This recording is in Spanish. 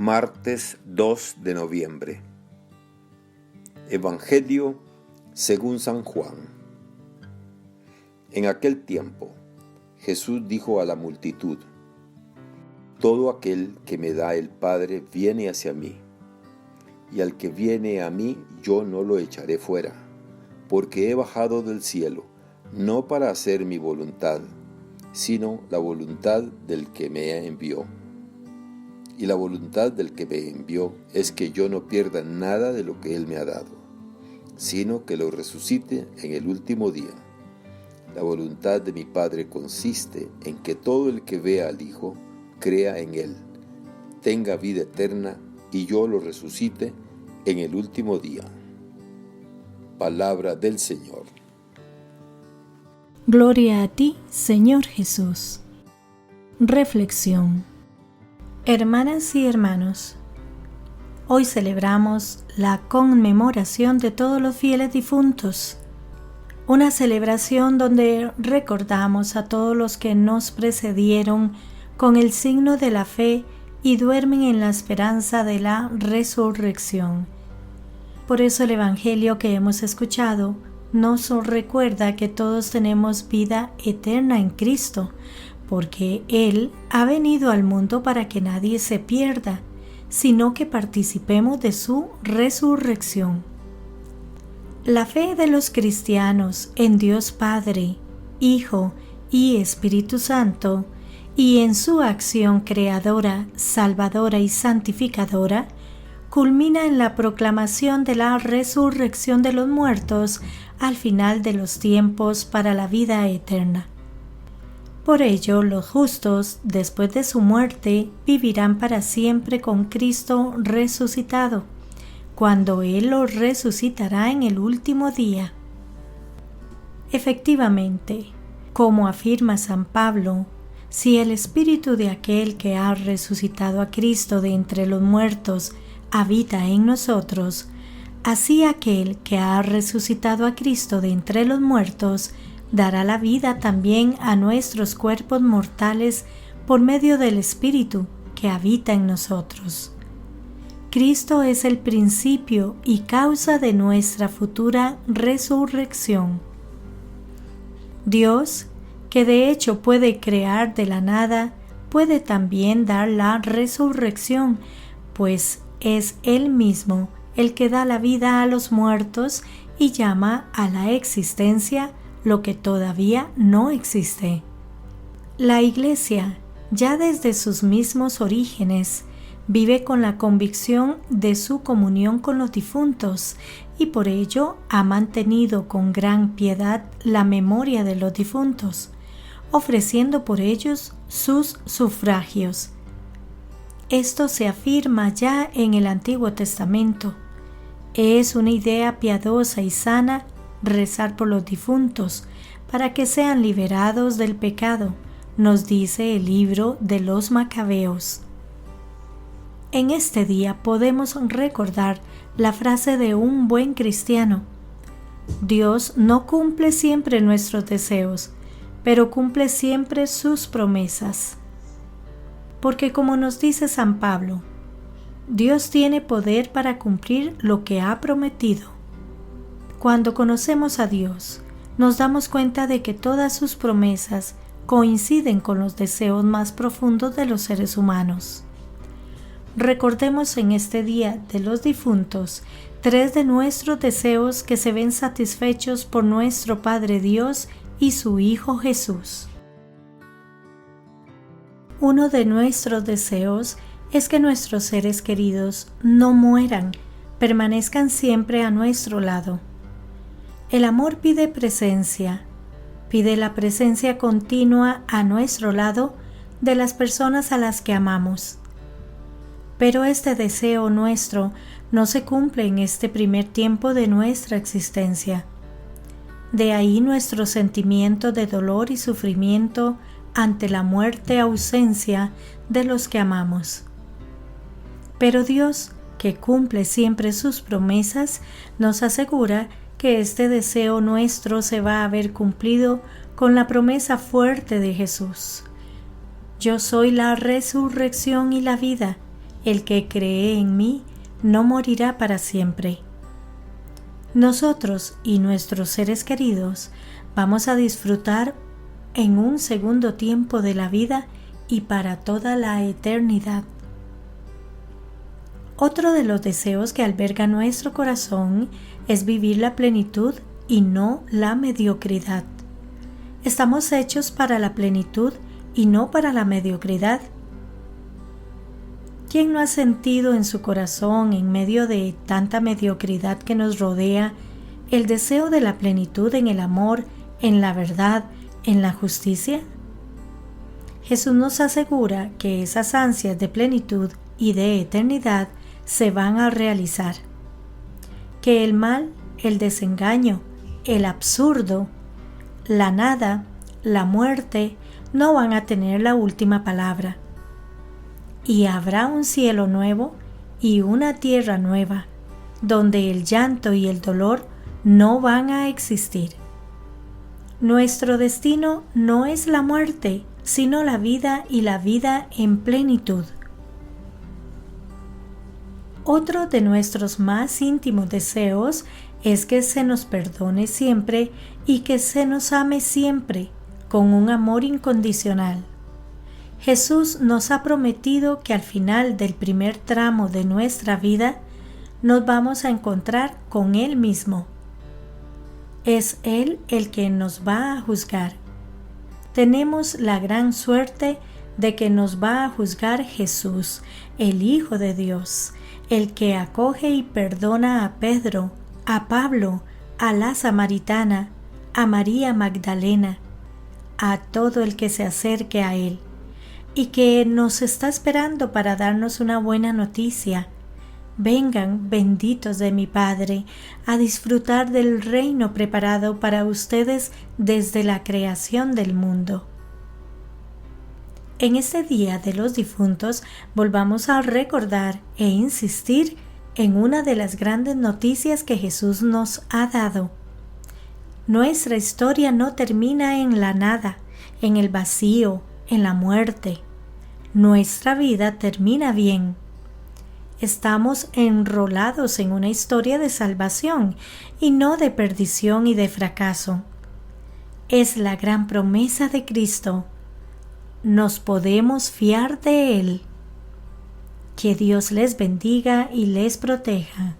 Martes 2 de noviembre. Evangelio según San Juan. En aquel tiempo, Jesús dijo a la multitud: todo aquel que me da el Padre viene hacia mí, y al que viene a mí yo no lo echaré fuera, porque he bajado del cielo, no para hacer mi voluntad, sino la voluntad del que me envió. Y la voluntad del que me envió es que yo no pierda nada de lo que Él me ha dado, sino que lo resucite en el último día. La voluntad de mi Padre consiste en que todo el que vea al Hijo crea en Él, tenga vida eterna, y yo lo resucite en el último día. Palabra del Señor. Gloria a ti, Señor Jesús. Reflexión. Hermanas y hermanos, hoy celebramos la conmemoración de todos los fieles difuntos, una celebración donde recordamos a todos los que nos precedieron con el signo de la fe y duermen en la esperanza de la resurrección. Por eso el Evangelio que hemos escuchado nos recuerda que todos tenemos vida eterna en Cristo, porque Él ha venido al mundo para que nadie se pierda, sino que participemos de su resurrección. La fe de los cristianos en Dios Padre, Hijo y Espíritu Santo, y en su acción creadora, salvadora y santificadora, culmina en la proclamación de la resurrección de los muertos al final de los tiempos para la vida eterna. Por ello, los justos, después de su muerte, vivirán para siempre con Cristo resucitado, cuando Él los resucitará en el último día. Efectivamente, como afirma San Pablo, si el espíritu de aquel que ha resucitado a Cristo de entre los muertos habita en nosotros, así aquel que ha resucitado a Cristo de entre los muertos dará la vida también a nuestros cuerpos mortales por medio del Espíritu que habita en nosotros. Cristo es el principio y causa de nuestra futura resurrección. Dios, que de hecho puede crear de la nada, puede también dar la resurrección, pues es Él mismo el que da la vida a los muertos y llama a la existencia lo que todavía no existe. La Iglesia, ya desde sus mismos orígenes, vive con la convicción de su comunión con los difuntos y por ello ha mantenido con gran piedad la memoria de los difuntos, ofreciendo por ellos sus sufragios. Esto se afirma ya en el Antiguo Testamento. Es una idea piadosa y sana rezar por los difuntos para que sean liberados del pecado, nos dice el libro de los Macabeos. En este día podemos recordar la frase de un buen cristiano: Dios no cumple siempre nuestros deseos, pero cumple siempre sus promesas. Porque como nos dice San Pablo, Dios tiene poder para cumplir lo que ha prometido. Cuando conocemos a Dios, nos damos cuenta de que todas sus promesas coinciden con los deseos más profundos de los seres humanos. Recordemos en este día de los difuntos 3 de nuestros deseos que se ven satisfechos por nuestro Padre Dios y su Hijo Jesús. Uno de nuestros deseos es que nuestros seres queridos no mueran, permanezcan siempre a nuestro lado. El amor pide presencia, pide la presencia continua a nuestro lado de las personas a las que amamos. Pero este deseo nuestro no se cumple en este primer tiempo de nuestra existencia. De ahí nuestro sentimiento de dolor y sufrimiento ante la ausencia de los que amamos. Pero Dios, que cumple siempre sus promesas, nos asegura que este deseo nuestro se va a ver cumplido con la promesa fuerte de Jesús. Yo soy la resurrección y la vida. el que cree en mí no morirá para siempre. Nosotros y nuestros seres queridos vamos a disfrutar en un segundo tiempo de la vida y para toda la eternidad. Otro de los deseos que alberga nuestro corazón es vivir la plenitud y no la mediocridad. Estamos hechos para la plenitud y no para la mediocridad. ¿Quién no ha sentido en su corazón, en medio de tanta mediocridad que nos rodea, el deseo de la plenitud en el amor, en la verdad, en la justicia? Jesús nos asegura que esas ansias de plenitud y de eternidad se van a realizar, que el mal, el desengaño, el absurdo, la nada, la muerte no van a tener la última palabra. Y habrá un cielo nuevo y una tierra nueva, donde el llanto y el dolor no van a existir. Nuestro destino no es la muerte, sino la vida y la vida en plenitud. Otro de nuestros más íntimos deseos es que se nos perdone siempre y que se nos ame siempre con un amor incondicional. Jesús nos ha prometido que al final del primer tramo de nuestra vida nos vamos a encontrar con Él mismo. Es Él el que nos va a juzgar. Tenemos la gran suerte de que nos va a juzgar Jesús, el Hijo de Dios, el que acoge y perdona a Pedro, a Pablo, a la Samaritana, a María Magdalena, a todo el que se acerque a Él, y que nos está esperando para darnos una buena noticia. Vengan, benditos de mi Padre, a disfrutar del reino preparado para ustedes desde la creación del mundo. En este Día de los Difuntos volvamos a recordar e insistir en una de las grandes noticias que Jesús nos ha dado. Nuestra historia no termina en la nada, en el vacío, en la muerte. Nuestra vida termina bien. Estamos enrolados en una historia de salvación y no de perdición y de fracaso. Es la gran promesa de Cristo. Nos podemos fiar de Él. Que Dios les bendiga y les proteja.